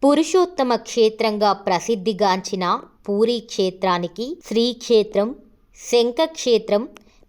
పురుషోత్తమ క్షేత్రంగా ప్రసిద్ధిగాంచిన పూరీ క్షేత్రానికి శ్రీక్షేత్రం, శంఖక్షేత్రం,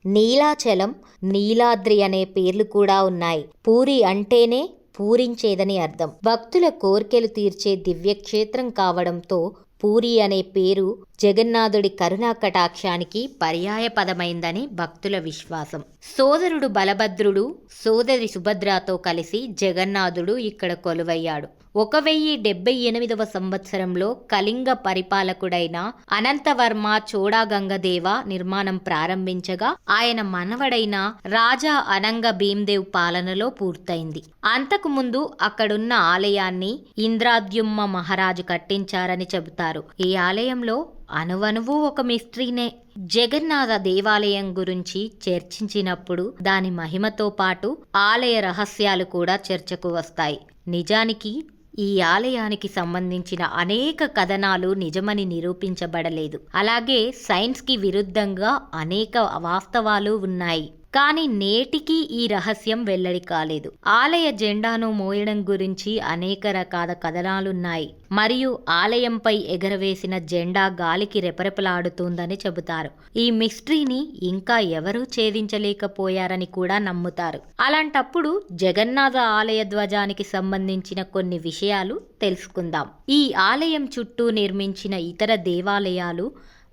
నీలాచలం, నీలాద్రి అనే పేర్లు కూడా ఉన్నాయి. పూరి అంటేనే పూరించేదని అర్థం. భక్తుల కోర్కెలు తీర్చే దివ్యక్షేత్రం కావడంతో పూరి అనే పేరు జగన్నాథుడి కరుణా కటాక్షానికి పర్యాయపదమైందని భక్తుల విశ్వాసం. సోదరుడు బలభద్రుడు, సోదరి సుభద్రతో కలిసి జగన్నాథుడు ఇక్కడ కొలువయ్యాడు. 1078వ సంవత్సరంలో కళింగ పరిపాలకుడైన అనంతవర్మ చోళగంగదేవ నిర్మాణం ప్రారంభించగా ఆయన మనవడైన రాజా అనంగ భీమ్దేవ్ పాలనలో పూర్తయింది. అంతకుముందు అక్కడున్న ఆలయాన్ని ఇంద్రాద్యుమ్న మహారాజు కట్టించారని చెబుతారు. ఈ ఆలయంలో అనువనువు ఒక మిస్టరీనే. జగన్నాథ దేవాలయం గురించి చర్చించినప్పుడు దాని మహిమతో పాటు ఆలయ రహస్యాలు కూడా చర్చకు వస్తాయి. నిజానికి ఈ ఆలయానికి సంబంధించిన అనేక కథనాలు నిజమని నిరూపించబడలేదు. అలాగే సైన్స్కి విరుద్ధంగా అనేక వాస్తవాలు ఉన్నాయి. కానీ నేటికి ఈ రహస్యం వెల్లడి కాలేదు. ఆలయ జెండాను మోయడం గురించి అనేక రకాల కథనాలున్నాయి. మరియు ఆలయంపై ఎగరవేసిన జెండా గాలికి రెపరెపలాడుతుందని చెబుతారు. ఈ మిస్టరీని ఇంకా ఎవరూ ఛేదించలేకపోయారని కూడా నమ్ముతారు. అలాంటప్పుడు జగన్నాథ ఆలయ ధ్వజానికి సంబంధించిన కొన్ని విషయాలు తెలుసుకుందాం. ఈ ఆలయం చుట్టూ నిర్మించిన ఇతర దేవాలయాలు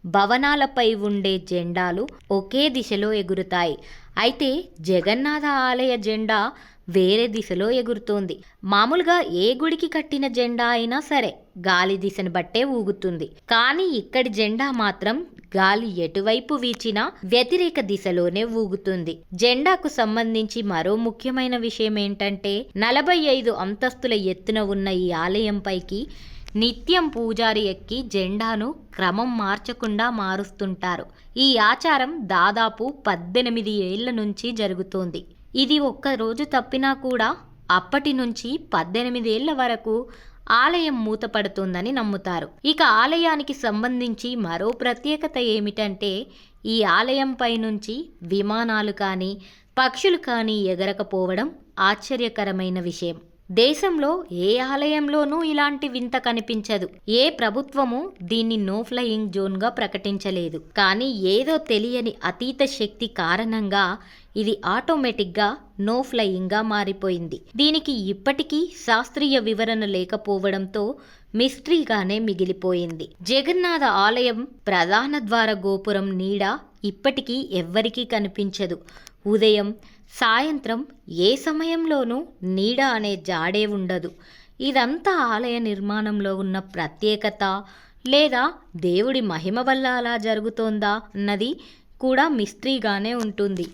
భవనాలపై ఉండే జెండాలు ఒకే దిశలో ఎగురుతాయి. అయితే జగన్నాథ ఆలయ జెండా వేరే దిశలో ఎగురుతోంది. మామూలుగా ఏ గుడికి కట్టిన జెండా అయినా సరే గాలి దిశను బట్టే ఊగుతుంది. కానీ ఇక్కడి జెండా మాత్రం గాలి ఎటువైపు వీచినా వ్యతిరేక దిశలోనే ఊగుతుంది. జెండాకు సంబంధించి మరో ముఖ్యమైన విషయం ఏంటంటే 45 అంతస్తుల ఎత్తున ఉన్న ఈ ఆలయంపైకి నిత్యం పూజారి ఎక్కి జెండాను క్రమం మార్చకుండా మారుస్తుంటారు. ఈ ఆచారం దాదాపు 18 ఏళ్ల నుంచి జరుగుతోంది. ఇది ఒక్క రోజు తప్పినా కూడా అప్పటి నుంచి 18 ఏళ్ల వరకు ఆలయం మూతపడుతుందని నమ్ముతారు. ఇక ఆలయానికి సంబంధించి మరో ప్రత్యేకత ఏమిటంటే ఈ ఆలయంపై నుంచి విమానాలు కానీ పక్షులు కానీ ఎగరకపోవడం ఆశ్చర్యకరమైన విషయం. దేశంలో ఏ ఆలయంలోనూ ఇలాంటి వింత కనిపించదు. ఏ ప్రభుత్వము దీన్ని నో ఫ్లయింగ్ జోన్గా ప్రకటించలేదు. కానీ ఏదో తెలియని అతీత శక్తి కారణంగా ఇది ఆటోమేటిక్గా నో ఫ్లయింగ్గా మారిపోయింది. దీనికి ఇప్పటికీ శాస్త్రీయ వివరణ లేకపోవడంతో మిస్టరీగానే మిగిలిపోయింది. జగన్నాథ ఆలయం ప్రధాన ద్వార గోపురం నీడ ఇప్పటికీ ఎవ్వరికీ కనిపించదు. ఉదయం, సాయంత్రం ఏ సమయంలోనూ నీడ అనే జాడే ఉండదు. ఇదంతా ఆలయ నిర్మాణంలో ఉన్న ప్రత్యేకత లేదా దేవుడి మహిమ వల్ల అలా జరుగుతోందా అన్నది కూడా మిస్టరీగానే ఉంటుంది.